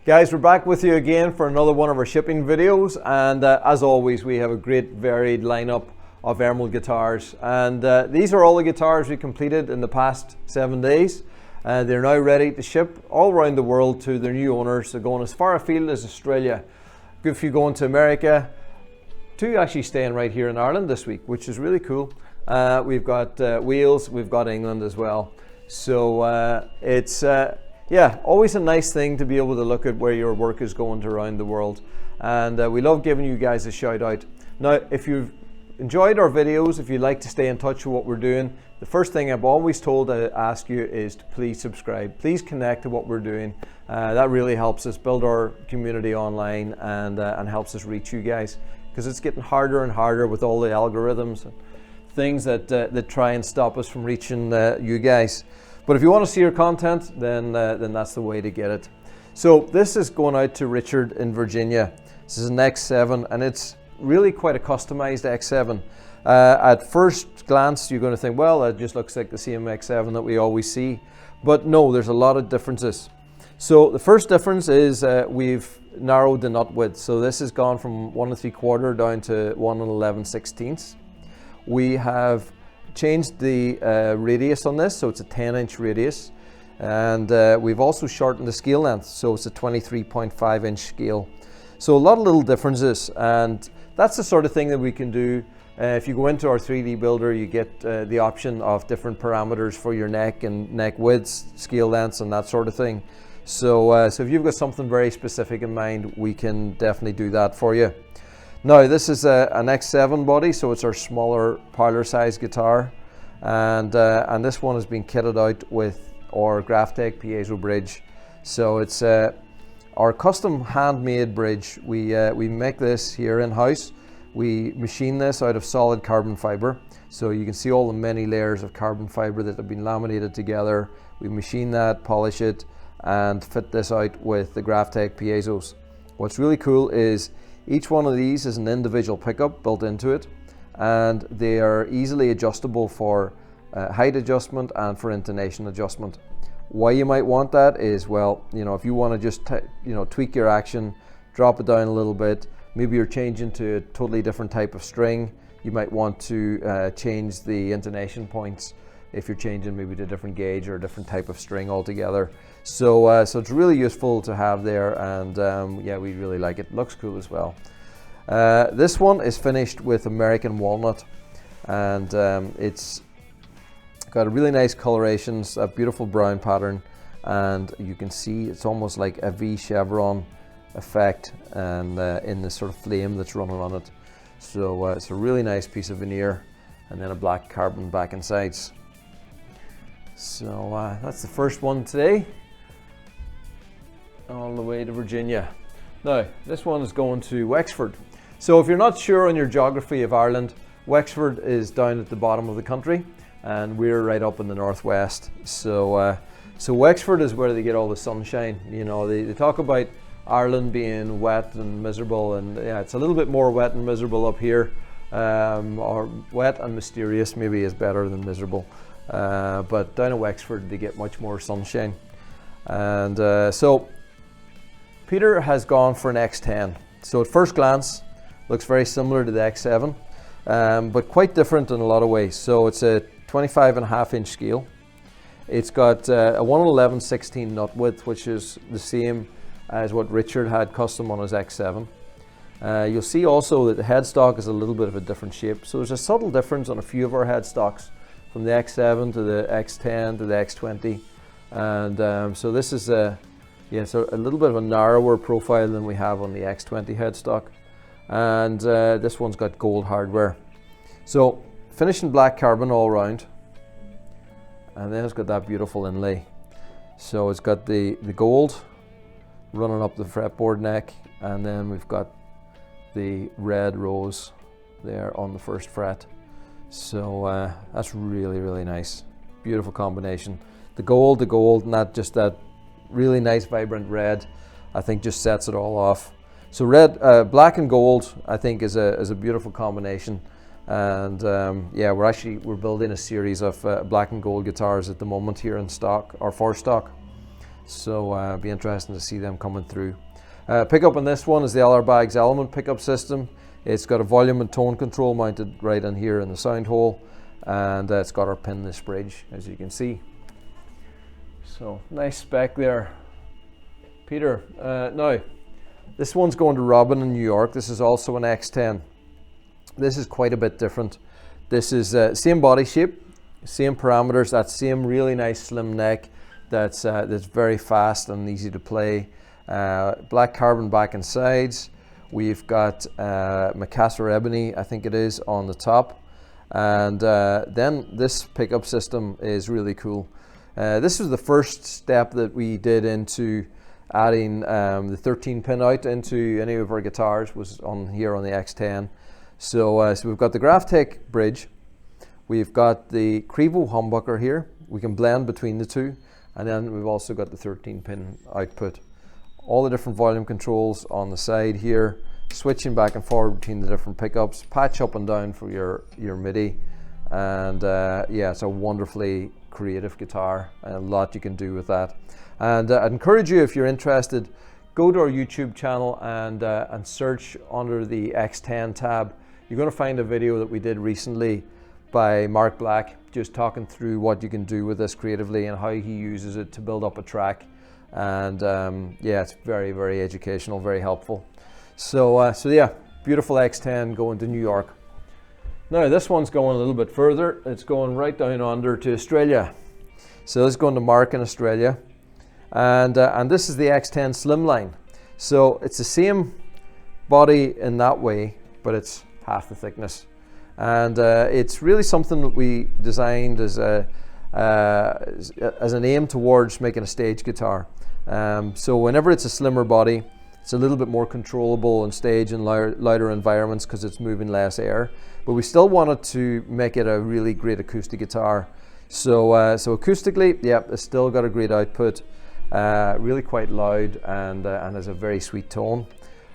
Guys, we're back with you again for another one of our shipping videos, and as always we have a great varied lineup of Emerald guitars, and these are all the guitars we completed in the past 7 days. They're now ready to ship all around the world to their new owners. They're going as far afield as Australia, good for you going to America, to actually staying right here in Ireland this week, which is really cool. We've got Wales, we've got England as well. So it's yeah, always a nice thing to be able to look at where your work is going to around the world. And we love giving you guys a shout out. Now, if you've enjoyed our videos, if you'd like to stay in touch with what we're doing, the first thing I've always told to ask you is to please subscribe. Please connect to what we're doing. That really helps us build our community online and helps us reach you guys, because it's getting harder and harder with all the algorithms and things that try and stop us from reaching you guys. But if you want to see our content, then that's the way to get it. So this is going out to Richard in Virginia. This is an X7, and it's really quite a customized X7. At first glance, you're going to think, well, it just looks like the same X7 that we always see. But no, there's a lot of differences. So the first difference is we've narrowed the nut width. So this has gone from 1 3/4 down to 1 11/16. We have changed the radius on this, so it's a 10-inch radius. And we've also shortened the scale length, so it's a 23.5-inch scale. So a lot of little differences, and that's the sort of thing that we can do. If you go into our 3D builder, you get the option of different parameters for your neck and neck widths, scale lengths, and that sort of thing. So, so if you've got something very specific in mind, we can definitely do that for you. Now, this is an X7 body, so it's our smaller parlor size guitar, and this one has been kitted out with our Graphtec piezo bridge. So it's our custom handmade bridge. We make this here in house. We machine this out of solid carbon fiber, so you can see all the many layers of carbon fiber that have been laminated together. We machine that, polish it, and fit this out with the Graphtec piezos. What's really cool is each one of these is an individual pickup built into it, and they are easily adjustable for height adjustment and for intonation adjustment. Why you might want that is, well, you know, if you want to just tweak your action, drop it down a little bit. Maybe you're changing to a totally different type of string. You might want to change the intonation points if you're changing maybe to a different gauge or a different type of string altogether. So, so it's really useful to have there, and yeah, we really like it. Looks cool as well. This one is finished with American walnut, and it's got a really nice colorations, a beautiful brown pattern, and you can see it's almost like a V chevron effect, and in the sort of flame that's running on it. So it's a really nice piece of veneer, and then a black carbon back and sides. So that's the first one today, all the way to Virginia. Now this one is going to Wexford. So if you're not sure on your geography of Ireland, Wexford is down at the bottom of the country, and we're right up in the northwest. So so Wexford is where they get all the sunshine. You know, they talk about Ireland being wet and miserable, and yeah, it's a little bit more wet and miserable up here, or wet and mysterious maybe is better than miserable, but down at Wexford they get much more sunshine. And so Peter has gone for an X10. So at first glance looks very similar to the X7, but quite different in a lot of ways. So it's a 25.5-inch scale. It's got a 1 11/16 nut width, which is the same as what Richard had custom on his X7. You'll see also that the headstock is a little bit of a different shape. So there's a subtle difference on a few of our headstocks, from the X7 to the X10 to the X20. And so this is a little bit of a narrower profile than we have on the X20 headstock. And this one's got gold hardware. So finished in black carbon all around. And then it's got that beautiful inlay. So it's got the gold running up the fretboard neck, and then we've got the red rose there on the first fret. So that's really, really nice. Beautiful combination. The gold, and that really nice vibrant red, I think just sets it all off. So red, black and gold, I think is a beautiful combination. And yeah, we're building a series of black and gold guitars at the moment here in stock, or for stock. So it'll be interesting to see them coming through. Pickup on this one is the LR Baggs Element pickup system. It's got a volume and tone control mounted right in here in the sound hole, and it's got our pinless bridge, as you can see. So nice spec there, Peter. Now this one's going to Robin in New York. This is also an X10. This is quite a bit different. This is same body shape, same parameters, that same really nice slim neck that's very fast and easy to play. Black carbon back and sides. We've got Macassar ebony, I think it is, on the top. And then this pickup system is really cool. This was the first step that we did into adding the 13 pin out into any of our guitars, was on here on the X10. So we've got the Graphtec bridge, we've got the Crevo humbucker here, we can blend between the two, and then we've also got the 13 pin output. All the different volume controls on the side here, switching back and forward between the different pickups, patch up and down for your MIDI, and yeah, it's a wonderfully creative guitar, and a lot you can do with that. And I'd encourage you, if you're interested, go to our YouTube channel and search under the X10 tab. You're going to find a video that we did recently by Mark Black, just talking through what you can do with this creatively and how he uses it to build up a track. And yeah, it's very, very educational, very helpful. So yeah, beautiful X10 going to New York. Now this one's going a little bit further. It's going right down under to Australia. So this is going to Mark in Australia. And this is the X10 Slimline. So it's the same body in that way, but it's half the thickness. And it's really something that we designed as an aim towards making a stage guitar. So whenever it's a slimmer body, it's a little bit more controllable on stage and louder environments because it's moving less air. But we still wanted to make it a really great acoustic guitar. So acoustically, yeah, it's still got a great output. Really quite loud and has a very sweet tone.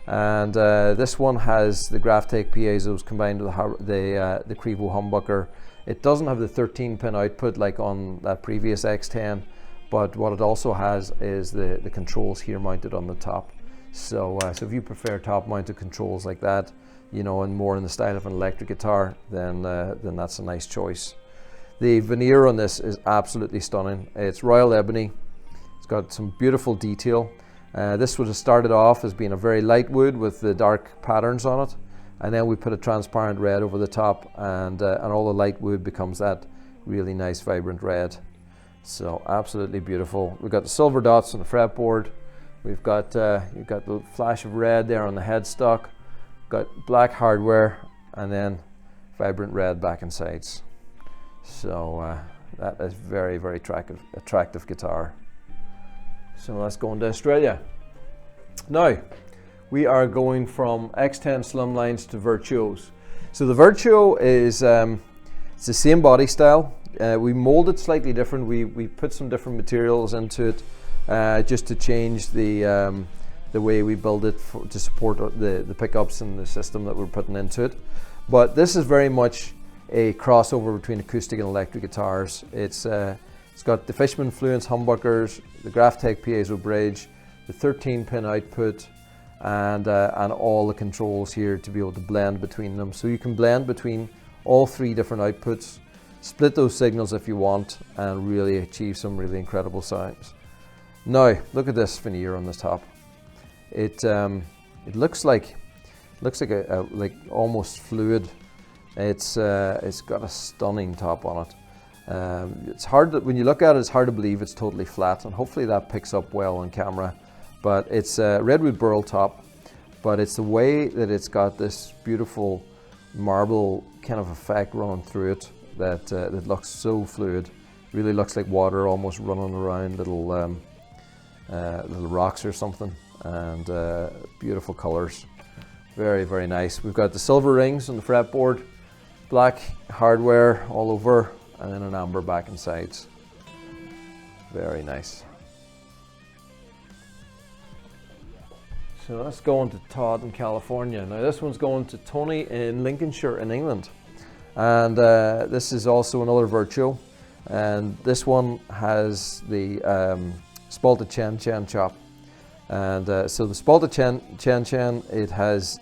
And this one has the Graphtec piezos combined with the Crevo humbucker. It doesn't have the 13 pin output like on that previous X10, but what it also has is the controls here mounted on the top. So if you prefer top mounted controls like that, you know, and more in the style of an electric guitar, then that's a nice choice. The veneer on this is absolutely stunning. It's royal ebony. It's got some beautiful detail. This would have started off as being a very light wood with the dark patterns on it, and then we put a transparent red over the top, and all the light wood becomes that really nice vibrant red. So absolutely beautiful. We've got the silver dots on the fretboard. We've got you've got the flash of red there on the headstock. Got black hardware, and then vibrant red back and sides. So that is very, very attractive guitar. So let's go into Australia. Now, we are going from X10 Slimlines to Virtuos. So the Virtuo is it's the same body style. We molded slightly different. We put some different materials into it just to change the way we build it to support the pickups and the system that we're putting into it. But this is very much a crossover between acoustic and electric guitars. It's got the Fishman Fluence humbuckers, the Graphtec piezo bridge, the 13 pin output, and all the controls here to be able to blend between them. So you can blend between all three different outputs, split those signals if you want, and really achieve some really incredible sounds. Now look at this veneer on the top. It looks like like almost fluid. It's got a stunning top on it. It's hard when you look at it, it's hard to believe it's totally flat, and hopefully that picks up well on camera. But it's a redwood burl top, but it's the way that it's got this beautiful marble kind of effect running through it that looks so fluid. Really looks like water almost running around little rocks or something, and beautiful colors. Very, very nice. We've got the silver rings on the fretboard, black hardware all over, and then an amber back and sides. Very nice. So let's go on to Todd in California. Now this one's going to Tony in Lincolnshire in England. And this is also another Virtuo. And this one has the spalted chen chop. And so the spalted chen, it has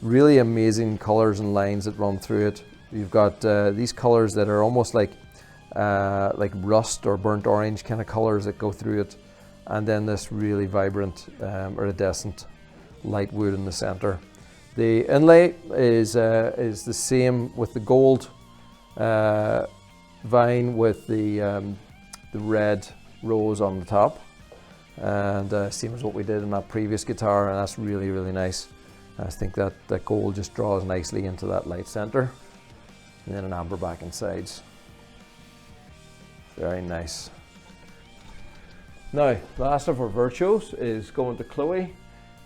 really amazing colors and lines that run through it. You've got these colors that are almost like rust or burnt orange kind of colors that go through it, and then this really vibrant iridescent light wood in the center. The inlay is the same with the gold vine with the red rose on the top, and same as what we did in that previous guitar, and that's really, really nice. I think that gold just draws nicely into that light center, and then an amber back and sides. Very nice. Now, the last of our Virtuos is going to Chloe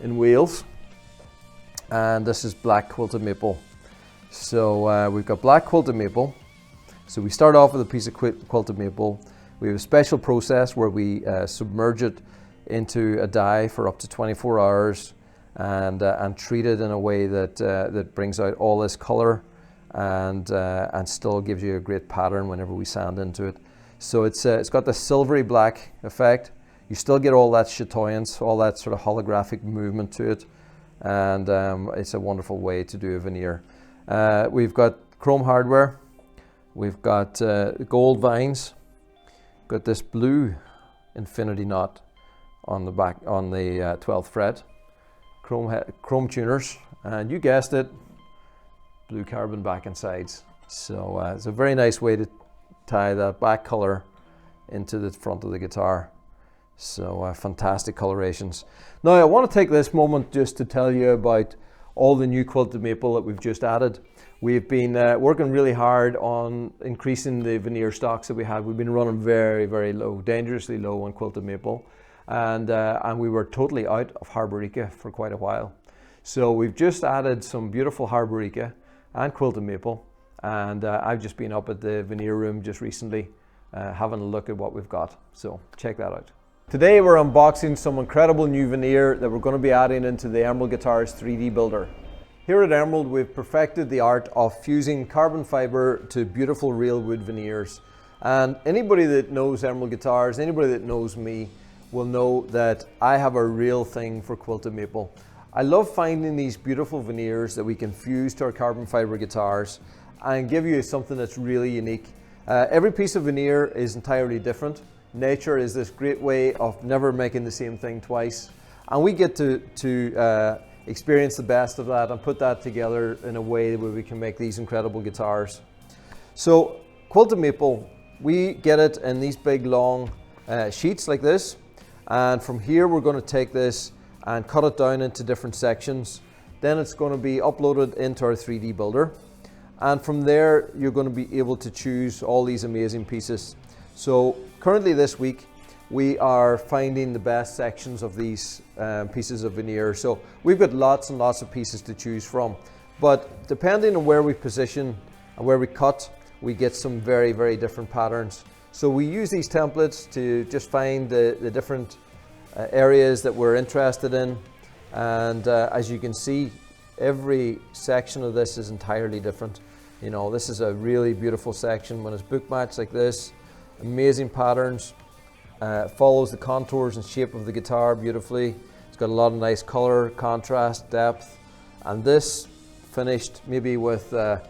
in Wales, and this is black quilted maple. So we've got black quilted maple. So we start off with a piece of quilted maple. We have a special process where we submerge it into a dye for up to 24 hours and treat it in a way that brings out all this color and still gives you a great pattern whenever we sand into it. So it's got the silvery black effect. You still get all that chatoyance, all that sort of holographic movement to it, and it's a wonderful way to do a veneer. We've got chrome hardware, we've got gold vines, got this blue infinity knot on the back on the 12th fret, chrome tuners, and you guessed it, blue carbon back and sides. So it's a very nice way to tie that back color into the front of the guitar. So fantastic colorations. Now I want to take this moment just to tell you about all the new quilted maple that we've just added. We've been working really hard on increasing the veneer stocks that we had. We've been running very, very low, dangerously low on quilted maple, and we were totally out of Harborica for quite a while. So we've just added some beautiful Harborica and quilted maple, and I've just been up at the veneer room just recently having a look at what we've got. So check that out. Today we're unboxing some incredible new veneer that we're going to be adding into the Emerald Guitarist 3D builder. Here at Emerald we've perfected the art of fusing carbon fiber to beautiful real wood veneers. And anybody that knows Emerald Guitars, anybody that knows me, will know that I have a real thing for quilted maple. I love finding these beautiful veneers that we can fuse to our carbon fiber guitars and give you something that's really unique. Every piece of veneer is entirely different. Nature is this great way of never making the same thing twice, and we get to experience the best of that and put that together in a way where we can make these incredible guitars. So quilted maple, we get it in these big long sheets like this, and from here we're going to take this and cut it down into different sections. Then it's going to be uploaded into our 3D builder, and from there you're going to be able to choose all these amazing pieces. So currently this week we are finding the best sections of these pieces of veneer. So we've got lots and lots of pieces to choose from, but depending on where we position and where we cut, we get some very, very different patterns. So we use these templates to just find the different areas that we're interested in, and as you can see, every section of this is entirely different. You know, this is a really beautiful section when it's book matched like this. Amazing patterns, follows the contours and shape of the guitar beautifully. It's got a lot of nice color, contrast, depth, and this finished maybe with a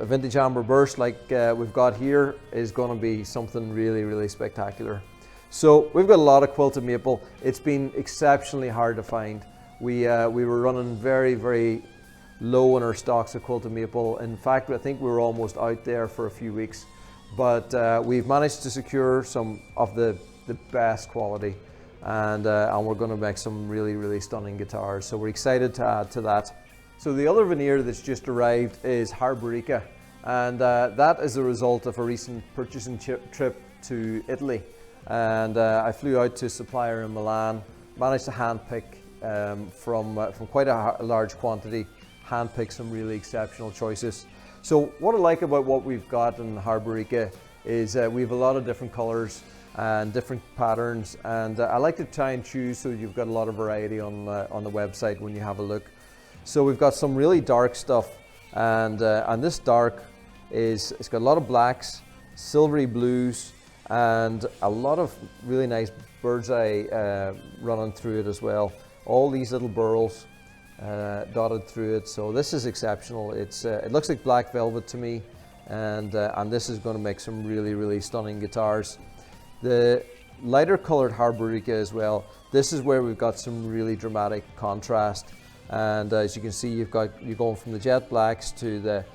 vintage amber burst like we've got here is going to be something really, really spectacular. So we've got a lot of quilted maple. It's been exceptionally hard to find. We were running very, very low in our stocks of quilted maple. In fact, I think we were almost out there for a few weeks. But we've managed to secure some of the best quality, and we're going to make some really, really stunning guitars. So we're excited to add to that. So the other veneer that's just arrived is Harborica, and that is a result of a recent purchasing trip to Italy. And I flew out to a supplier in Milan, managed to handpick from quite a large quantity, handpick some really exceptional choices. So what I like about what we've got in Harborica is we have a lot of different colors and different patterns, and I like to try and choose so you've got a lot of variety on the website when you have a look. So we've got some really dark stuff, and this dark it's got a lot of blacks, silvery blues, and a lot of really nice bird's eye running through it as well. All these little burls dotted through it, so this is exceptional. It looks like black velvet to me, and this is going to make some really stunning guitars. The lighter colored Harborica as well, this is where we've got some really dramatic contrast, and as you can see, you're going from the jet blacks to the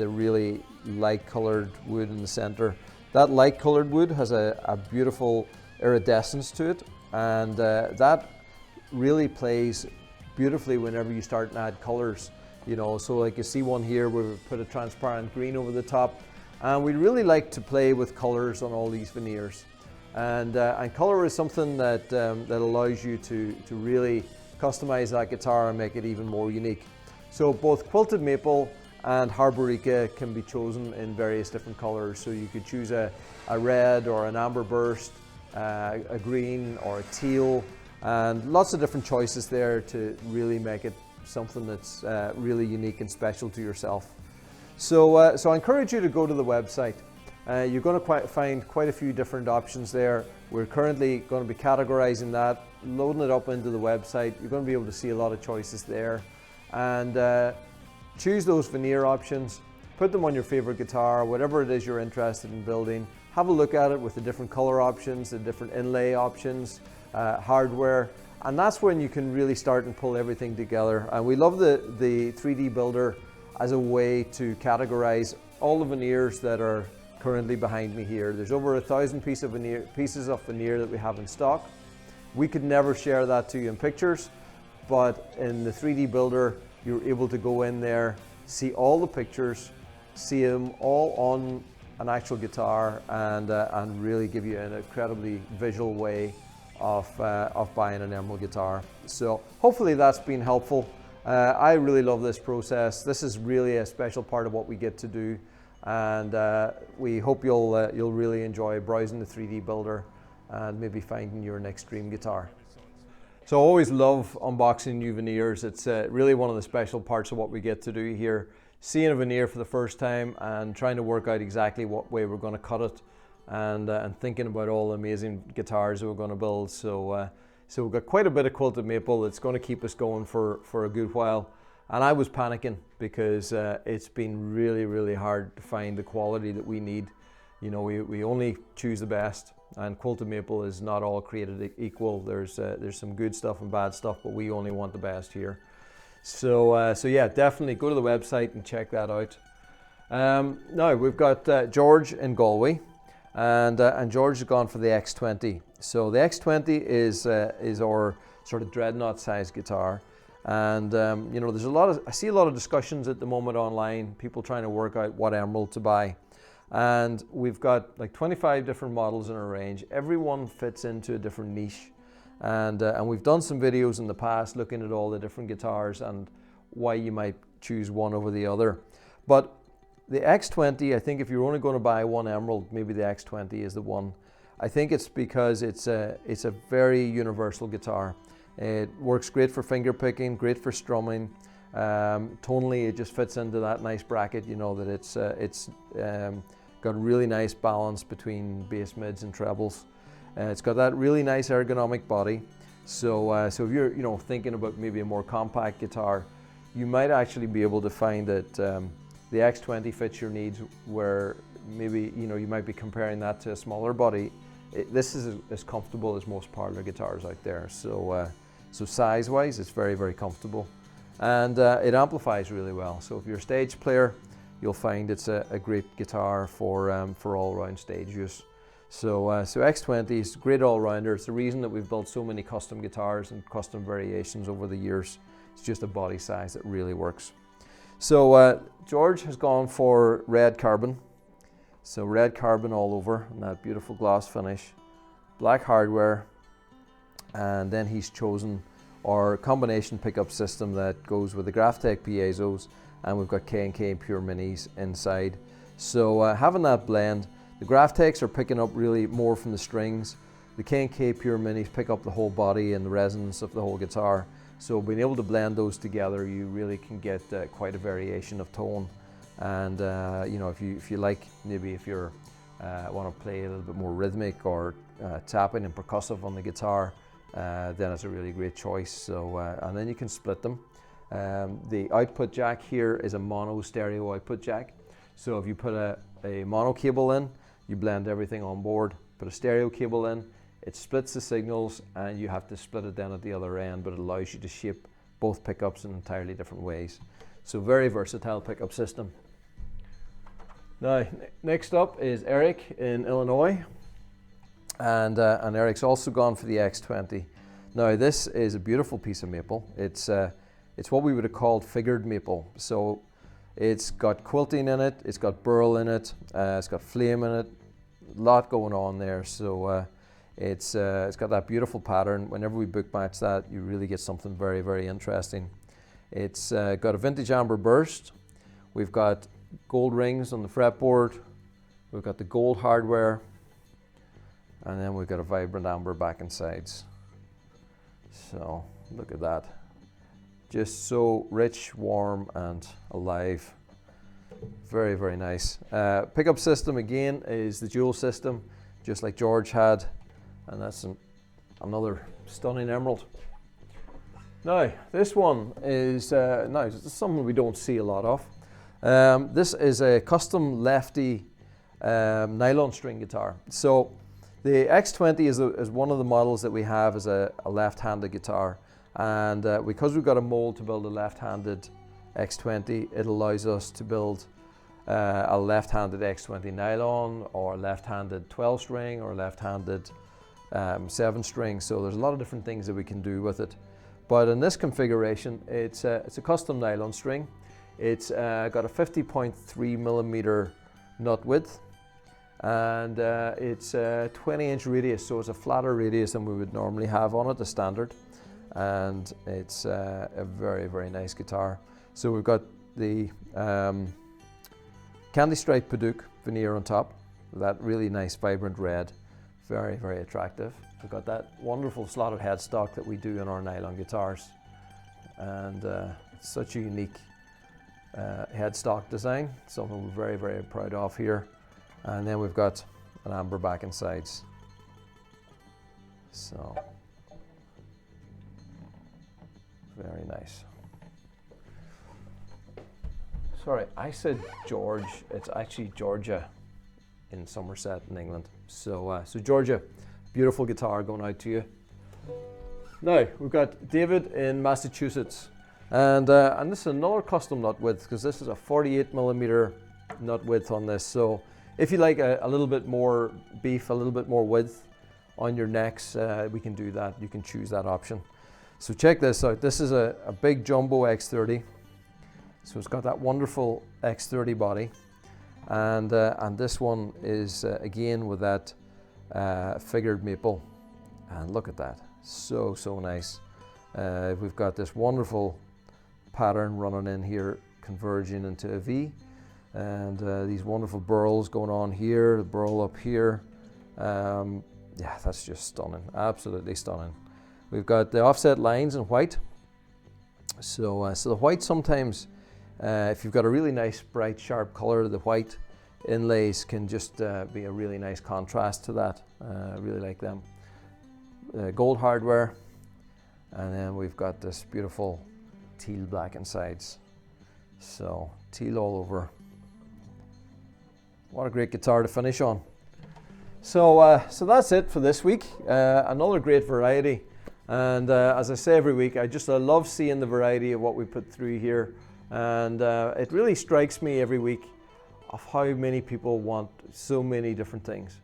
really light colored wood in the center. That light colored wood has a beautiful iridescence to it, and that really plays beautifully whenever you start to add colors. You know, so like you see one here where we put a transparent green over the top, and we really like to play with colors on all these veneers. And color is something that allows you to really customize that guitar and make it even more unique. So both quilted maple and Harborica can be chosen in various different colors. So you could choose a red or an amber burst, a green or a teal, and lots of different choices there to really make it something that's really unique and special to yourself. So I encourage you to go to the website. You're going to find quite a few different options there. We're currently going to be categorizing that, loading it up into the website. You're going to be able to see a lot of choices there, and choose those veneer options, put them on your favorite guitar, whatever it is you're interested in building. Have a look at it with the different color options, the different inlay options, hardware, and that's when you can really start and pull everything together. And we love the 3D builder as a way to categorize all the veneers that are currently behind me here. There's over 1,000 pieces of veneer that we have in stock. We could never share that to you in pictures, but in the 3D builder, you're able to go in there, see all the pictures, see them all on an actual guitar, and really give you an incredibly visual way of buying an emerald guitar. So hopefully that's been helpful. I really love this process. This is really a special part of what we get to do, and we hope you'll really enjoy browsing the 3D builder and maybe finding your next dream guitar. So I always love unboxing new veneers. It's really one of the special parts of what we get to do here. Seeing a veneer for the first time and trying to work out exactly what way we're going to cut it, and thinking about all the amazing guitars that we're going to build. So we've got quite a bit of quilted maple that's going to keep us going for a good while. And I was panicking because it's been really hard to find the quality that we need. You know, we only choose the best, and quilted maple is not all created equal. There's some good stuff and bad stuff, but we only want the best here. So yeah, definitely go to the website and check that out. Now we've got George in Galway, and George has gone for the X20. So the X20 is our sort of dreadnought size guitar, and you know, I see a lot of discussions at the moment online, people trying to work out what emerald to buy. And we've got like 25 different models in our range. Everyone fits into a different niche, and we've done some videos in the past looking at all the different guitars and why you might choose one over the other. But the X20, I think if you're only going to buy one emerald, maybe the X20 is the one. I think it's because it's a very universal guitar. It works great for finger picking, great for strumming. Tonally, it just fits into that nice bracket, you know, that it's got a really nice balance between bass, mids and trebles. It's got that really nice ergonomic body. So if you're thinking about maybe a more compact guitar, you might actually be able to find that the X20 fits your needs, where maybe you might be comparing that to a smaller body. This is as comfortable as most parlor guitars out there. So size-wise, it's very comfortable. And it amplifies really well. So if you're a stage player, you'll find it's a great guitar for all-round stage use. So X20 is a great all-rounder. It's the reason that we've built so many custom guitars and custom variations over the years. It's just a body size that really works. So George has gone for red carbon. So red carbon all over, and that beautiful gloss finish, black hardware, and then he's chosen our combination pickup system that goes with the Graphtec piezos, and we've got K&K Pure Minis inside. So having that blend, the Graphtecs are picking up really more from the strings. The K&K Pure Minis pick up the whole body and the resonance of the whole guitar. So being able to blend those together, you really can get quite a variation of tone. And if you like, maybe if you're want to play a little bit more rhythmic or tapping and percussive on the guitar, then it's a really great choice. So, and then you can split them. The output jack here is a mono stereo output jack. So if you put a mono cable in, you blend everything on board. Put a stereo cable in, it splits the signals, and you have to split it down at the other end, but it allows you to shape both pickups in entirely different ways. So very versatile pickup system. Now, next up is Eric in Illinois, and Eric's also gone for the X20. Now, this is a beautiful piece of maple. It's what we would have called figured maple. So it's got quilting in it, it's got burl in it, it's got flame in it, a lot going on there. So it's got that beautiful pattern. Whenever we book match that, you really get something very, very interesting. It's got a vintage amber burst. We've got gold rings on the fretboard. We've got the gold hardware, and then we've got a vibrant amber back and sides. So look at that. Just so rich, warm, and alive. Very, very nice. Pickup system again is the dual system, just like George had, and that's another stunning emerald. Now, this one is it's something we don't see a lot of. This is a custom lefty nylon string guitar. So the X20 is one of the models that we have as a left-handed guitar, and because we've got a mold to build a left-handed X20, it allows us to build a left-handed X20 nylon, or a left-handed 12-string, or a left-handed 7-string. So there's a lot of different things that we can do with it. But in this configuration, it's a custom nylon string. It's got a 50.3 millimeter nut width, and it's a 20-inch radius, so it's a flatter radius than we would normally have on it, the standard. And it's a very, very nice guitar. So we've got the candy stripe Paduke veneer on top, that really nice vibrant red, very, very attractive. We've got that wonderful slotted headstock that we do in our nylon guitars, and it's such a unique headstock design, something we're very, very proud of here. And then we've got an amber back and sides. So very nice. Sorry, I said George. It's actually Georgia in Somerset in England. So, so Georgia, beautiful guitar going out to you. Now we've got David in Massachusetts, and this is another custom nut width, because this is a 48 millimeter nut width on this. So if you like a little bit more beef, a little bit more width on your necks, we can do that. You can choose that option. So check this out. This is a big jumbo X30. So it's got that wonderful X30 body, and this one is again with that figured maple, and look at that, so nice. We've got this wonderful pattern running in here, converging into a V, and these wonderful burls going on here, the burl up here. Yeah, that's just stunning, absolutely stunning. We've got the offset lines in white. So the white sometimes, if you've got a really nice bright sharp color, the white inlays can just be a really nice contrast to that. I really like them. Gold hardware, and then we've got this beautiful teal black and sides. So teal all over. What a great guitar to finish on. So so that's it for this week. Another great variety, and as I say every week, I love seeing the variety of what we put through here, and it really strikes me every week of how many people want so many different things.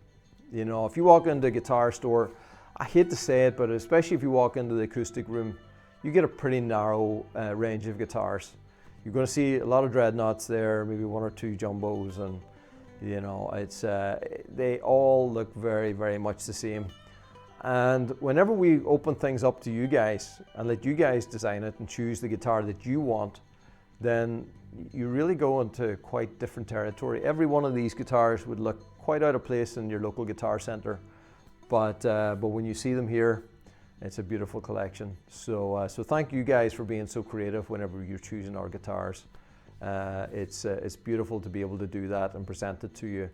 You know, if you walk into a guitar store, I hate to say it, but especially if you walk into the acoustic room, you get a pretty narrow range of guitars. You're going to see a lot of dreadnoughts there, maybe one or two jumbos, and you know, it's they all look very, very much the same. And whenever we open things up to you guys and let you guys design it and choose the guitar that you want, then you really go into quite different territory. Every one of these guitars would look quite out of place in your local guitar center, but when you see them here, it's a beautiful collection. So so thank you guys for being so creative whenever you're choosing our guitars. It's beautiful to be able to do that and present it to you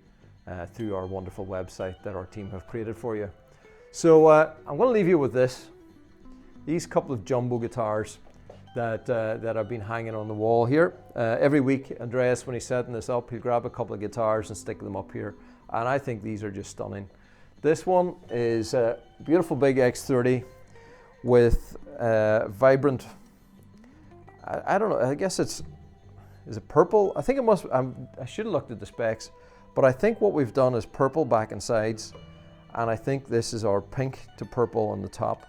through our wonderful website that our team have created for you. So I'm going to leave you with this. These couple of jumbo guitars that have been hanging on the wall here. Every week, Andreas, when he's setting this up, he'll grab a couple of guitars and stick them up here. And I think these are just stunning. This one is a beautiful big X30 with vibrant, I don't know, I guess is it purple? I think it must, I should have looked at the specs, but I think what we've done is purple back and sides. And I think this is our pink to purple on the top.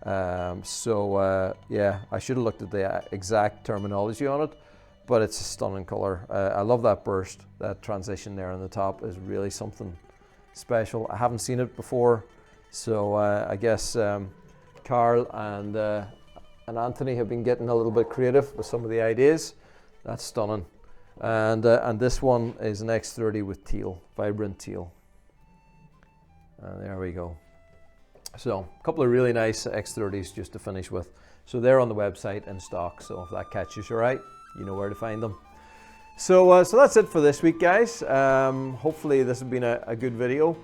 Yeah, I should have looked at the exact terminology on it, but it's a stunning color. I love that burst, that transition there on the top is really something special. I haven't seen it before, so I guess Carl and Anthony have been getting a little bit creative with some of the ideas. That's stunning. And this one is an X30 with teal, vibrant teal. There we go. So a couple of really nice X30s just to finish with. So they're on the website in stock. So if that catches your eye, you know where to find them. So that's it for this week, guys. Hopefully this has been a good video.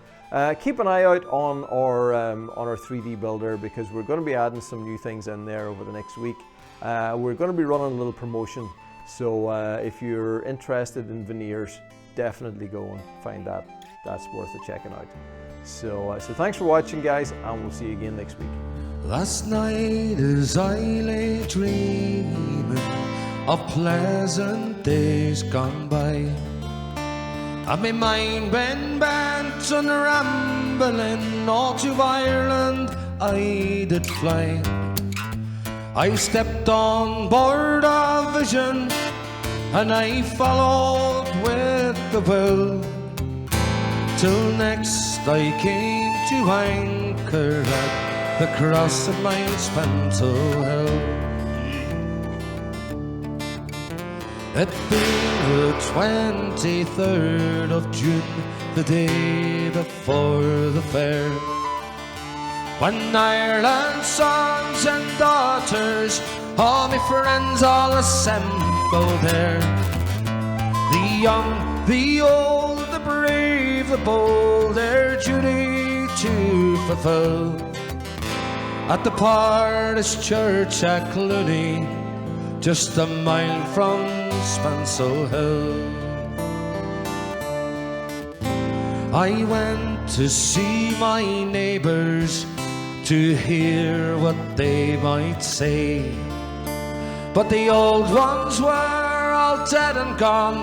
Keep an eye out on our 3D builder, because we're going to be adding some new things in there over the next week. We're going to be running a little promotion. So if you're interested in veneers, definitely go and find that. That's worth a checking out. So thanks for watching, guys, and we'll see you again next week. Last night as I lay dreaming of pleasant days gone by, and my mind been bent on rambling, all to Ireland I did fly. I stepped on board a vision, and I followed with the will, till next I came to anchor at the cross of my Spalted hill. It being the 23rd of June, the day before the fair, when Ireland's sons and daughters, all my friends all assembled there. The young, the old, the brave, the bold, their duty to fulfill at the parish church at Clooney, just a mile from Spalted Hill. I went to see my neighbours to hear what they might say, but the old ones were all dead and gone,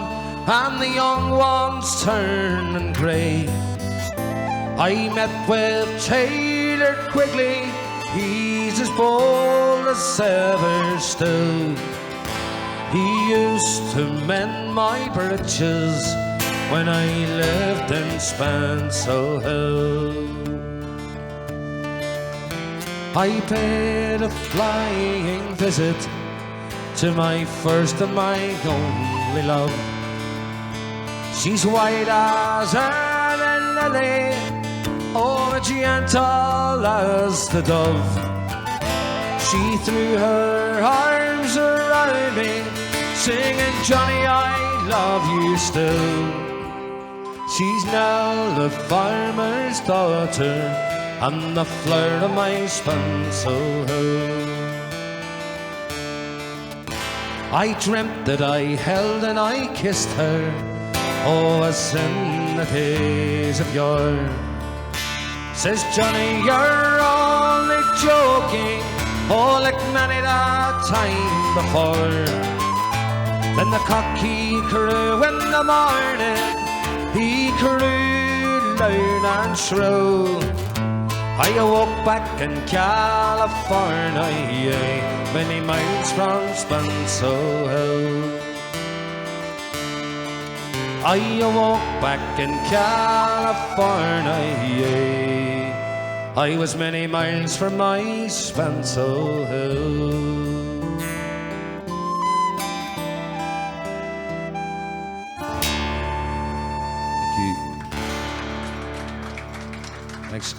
and the young ones turning grey. I met with Taylor Quigley, he's as bold as ever still. He used to mend my breeches when I lived in Spalted Hill. I paid a flying visit to my first and my only love. She's white as a lily, oh, gentle as the dove. She threw her arms around me, singing, Johnny, I love you still. She's now the farmer's daughter, and the flower of my Spalted Hill. I dreamt that I held and I kissed her, oh, as in the days of yore. Says Johnny, you're only joking, oh, like many that time before. Then the cock he crew in the morning, he crew loud and shrill. I awoke back in California, many miles from Spalted Hill. I awoke back in California, I was many miles from my Spalted Hill. Thank you. Thanks.